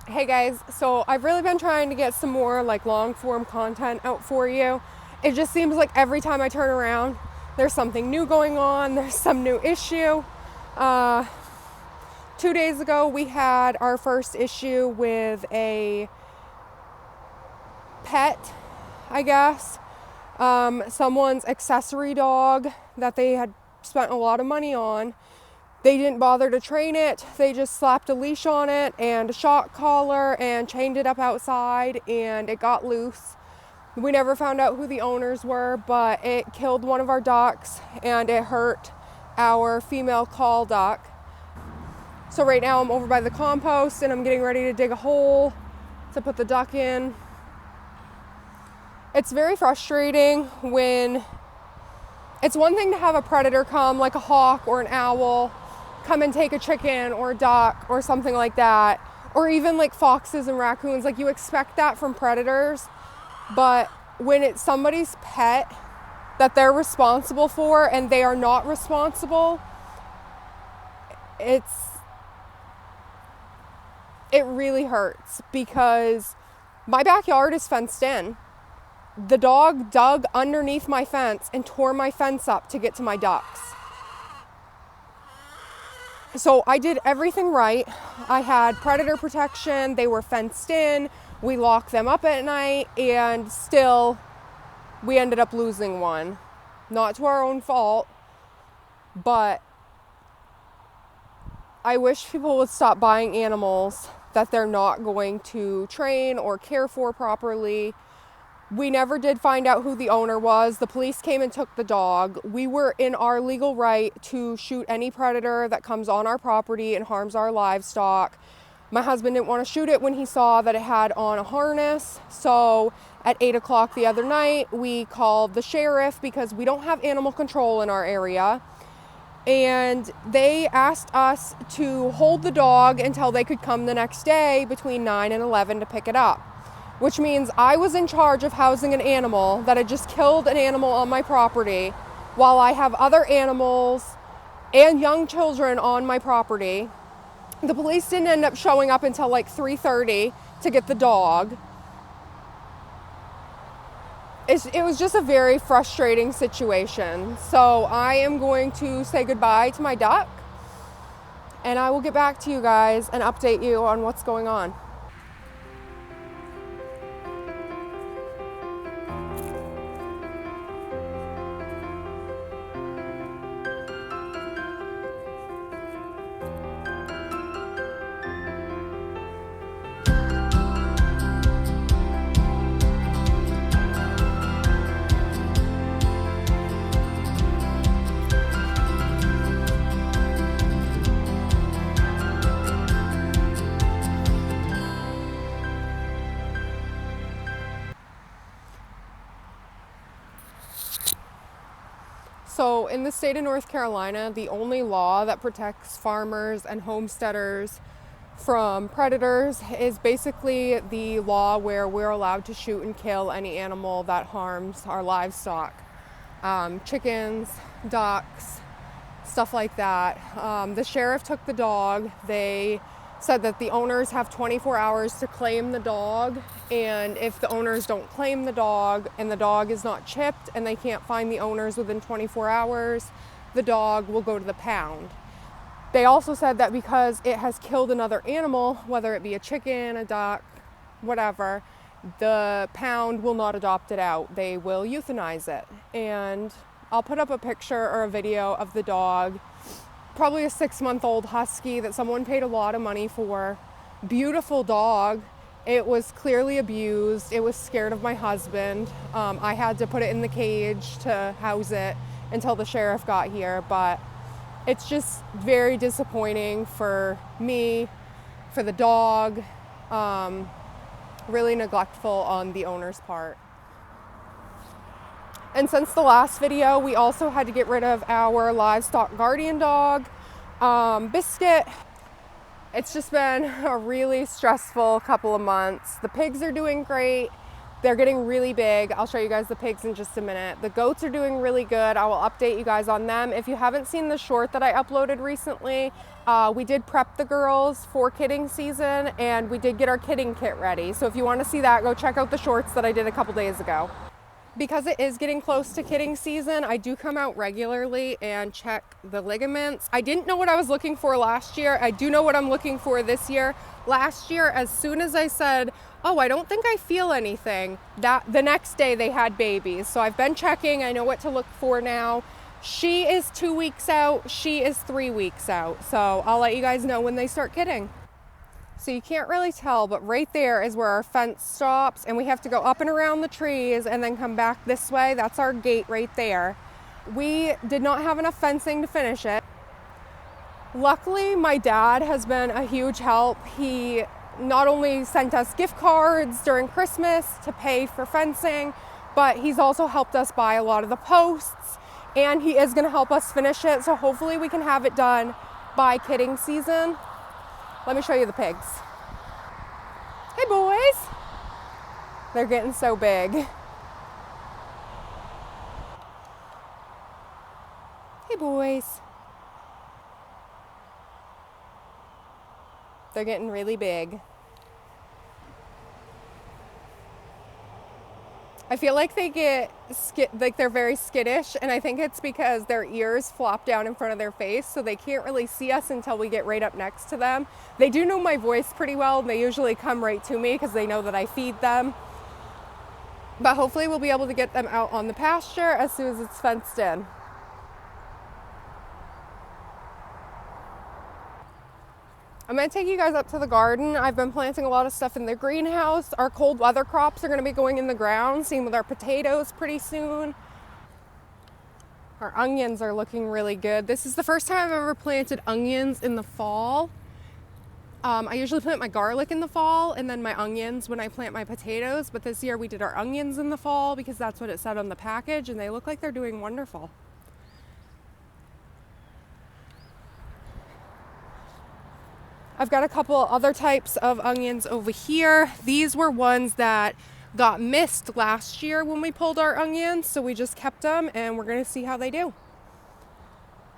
Hey guys, so I've really been trying to get some more like long form content out for you. It just seems like every time I turn around, there's something new going on, there's some new issue. 2 days ago, we had our first issue with a pet, I guess. Someone's accessory dog that they had spent a lot of money on. They didn't bother to train it. They just slapped a leash on it and a shock collar and chained it up outside, and it got loose. We never found out who the owners were, but it killed one of our ducks and it hurt our female call duck. So right now I'm over by the compost and I'm getting ready to dig a hole to put the duck in. It's very frustrating when it's one thing to have a predator come, like a hawk or an owl, come and take a chicken or a duck or something like that, or even like foxes and raccoons. Like, you expect that from predators, but when it's somebody's pet that they're responsible for and they are not responsible, it really hurts, because my backyard is fenced in. The dog dug underneath my fence and tore my fence up to get to my ducks. So I did everything right. I had predator protection. They were fenced in. We locked them up at night, and still we ended up losing one. Not to our own fault, but I wish people would stop buying animals that they're not going to train or care for properly. We never did find out who the owner was. The police came and took the dog. We were in our legal right to shoot any predator that comes on our property and harms our livestock. My husband didn't want to shoot it when he saw that it had on a harness. So at 8 o'clock the other night, we called the sheriff because we don't have animal control in our area. And they asked us to hold the dog until they could come the next day between 9 and 11 to pick it up, which means I was in charge of housing an animal that had just killed an animal on my property while I have other animals and young children on my property. The police didn't end up showing up until like 3:30 to get the dog. It was just a very frustrating situation. So I am going to say goodbye to my duck, and I will get back to you guys and update you on what's going on. So in the state of North Carolina, the only law that protects farmers and homesteaders from predators is basically the law where we're allowed to shoot and kill any animal that harms our livestock. Chickens, ducks, stuff like that. The sheriff took the dog. They said that the owners have 24 hours to claim the dog, and if the owners don't claim the dog and the dog is not chipped and they can't find the owners within 24 hours, the dog will go to the pound. They also said that because it has killed another animal, whether it be a chicken, a duck, whatever, the pound will not adopt it out. They will euthanize it. And I'll put up a picture or a video of the dog. Probably a 6-month-old husky that someone paid a lot of money for. Beautiful dog. It was clearly abused. It was scared of my husband. I had to put it in the cage to house it until the sheriff got here, but it's just very disappointing for me, for the dog. Really neglectful on the owner's part. And since the last video, we also had to get rid of our livestock guardian dog, Biscuit. It's just been a really stressful couple of months. The pigs are doing great. They're getting really big. I'll show you guys the pigs in just a minute. The goats are doing really good. I will update you guys on them. If you haven't seen the short that I uploaded recently, we did prep the girls for kidding season, and we did get our kidding kit ready. So if you want to see that, go check out the shorts that I did a couple days ago. Because it is getting close to kidding season, I do come out regularly and check the ligaments. I didn't know what I was looking for last year. I do know what I'm looking for this year. Last year, as soon as I said, oh, I don't think I feel anything, that the next day they had babies. So I've been checking. I know what to look for now. She is 2 weeks out. She is 3 weeks out. So I'll let you guys know when they start kidding. So you can't really tell, but right there is where our fence stops, and we have to go up and around the trees and then come back this way. That's our gate right there. We did not have enough fencing to finish it. Luckily, my dad has been a huge help. He not only sent us gift cards during Christmas to pay for fencing, but he's also helped us buy a lot of the posts, and he is going to help us finish it. So hopefully we can have it done by kidding season. Let me show you the pigs. Hey boys. They're getting so big. Hey boys. They're getting really big. I feel like they get they're very skittish, and I think it's because their ears flop down in front of their face, so they can't really see us until we get right up next to them. They do know my voice pretty well, and they usually come right to me because they know that I feed them. But hopefully we'll be able to get them out on the pasture as soon as it's fenced in. I'm going to take you guys up to the garden. I've been planting a lot of stuff in the greenhouse. Our cold weather crops are going to be going in the ground, same with our potatoes pretty soon. Our onions are looking really good. This is the first time I've ever planted onions in the fall. I usually plant my garlic in the fall and then my onions when I plant my potatoes, but this year we did our onions in the fall because that's what it said on the package, and they look like they're doing wonderful. I've got a couple other types of onions over here. These were ones that got missed last year when we pulled our onions, so we just kept them, and we're gonna see how they do.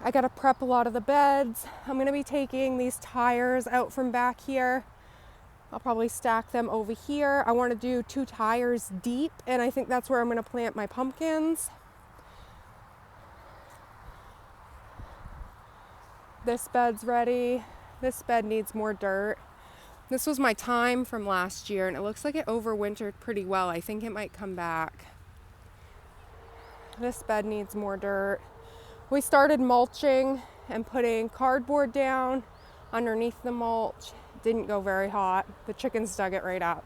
I gotta prep a lot of the beds. I'm gonna be taking these tires out from back here. I'll probably stack them over here. I wanna do 2 tires deep, and I think that's where I'm gonna plant my pumpkins. This bed's ready. This bed needs more dirt. This was my thyme from last year, and it looks like it overwintered pretty well. I think it might come back. This bed needs more dirt. We started mulching and putting cardboard down underneath the mulch. Didn't go very hot. The chickens dug it right up.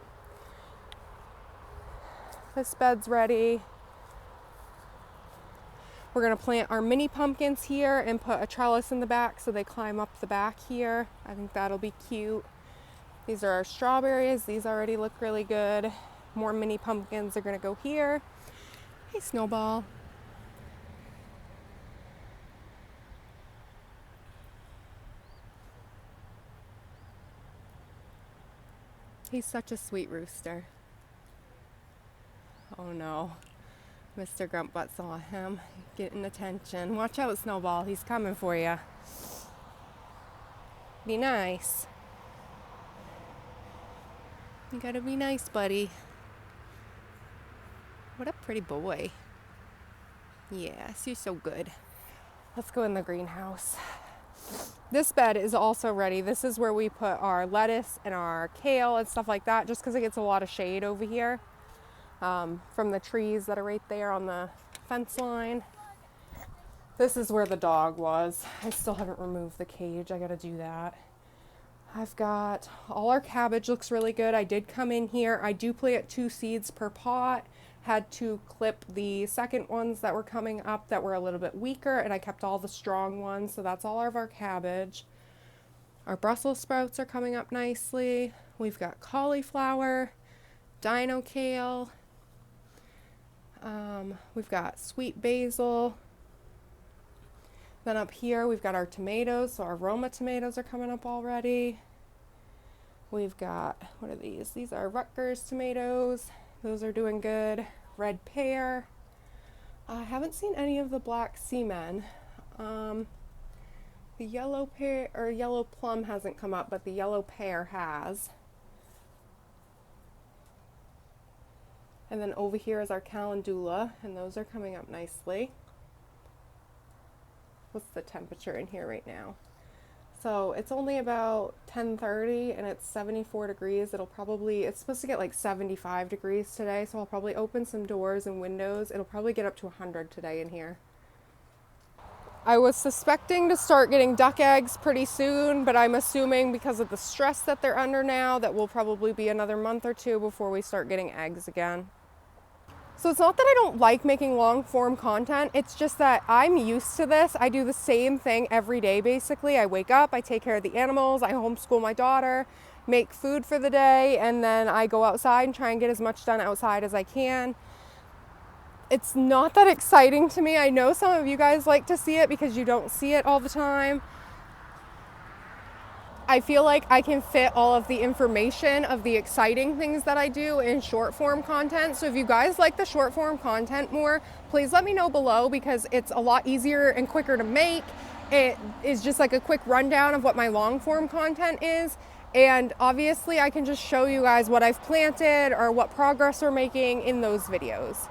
This bed's ready. We're gonna plant our mini pumpkins here and put a trellis in the back so they climb up the back here. I think that'll be cute. These are our strawberries. These already look really good. More mini pumpkins are gonna go here. Hey, Snowball. He's such a sweet rooster. Oh no. Mr. Grumpbutt saw him getting attention. Watch out, Snowball. He's coming for you. Be nice. You gotta be nice, buddy. What a pretty boy. Yes, you're so good. Let's go in the greenhouse. This bed is also ready. This is where we put our lettuce and our kale and stuff like that, just because it gets a lot of shade over here. From the trees that are right there on the fence line. This is where the dog was. I still haven't removed the cage. I gotta do that. I've got all our cabbage looks really good. I did come in here. I do plant 2 seeds per pot. Had to clip the second ones that were coming up that were a little bit weaker, and I kept all the strong ones. So that's all of our cabbage. Our Brussels sprouts are coming up nicely. We've got cauliflower, dino kale. We've got sweet basil. Then up here we've got our tomatoes, so our Roma tomatoes are coming up already. We've got, what are these? These are Rutgers tomatoes. Those are doing good. Red pear. I haven't seen any of the black seamen. The yellow pear or yellow plum hasn't come up, but the yellow pear has. And then over here is our calendula, and those are coming up nicely. What's the temperature in here right now? So it's only about 10:30 and it's 74 degrees. It's supposed to get like 75 degrees today, so I'll probably open some doors and windows. It'll probably get up to 100 today in here. I was suspecting to start getting duck eggs pretty soon, but I'm assuming because of the stress that they're under now that will probably be another month or two before we start getting eggs again. So it's not that I don't like making long form content, it's just that I'm used to this. I do the same thing every day basically. I wake up, I take care of the animals, I homeschool my daughter, make food for the day, and then I go outside and try and get as much done outside as I can. It's not that exciting to me. I know some of you guys like to see it because you don't see it all the time. I feel like I can fit all of the information of the exciting things that I do in short form content. So if you guys like the short form content more, please let me know below because it's a lot easier and quicker to make. It is just like a quick rundown of what my long form content is. And obviously I can just show you guys what I've planted or what progress we're making in those videos.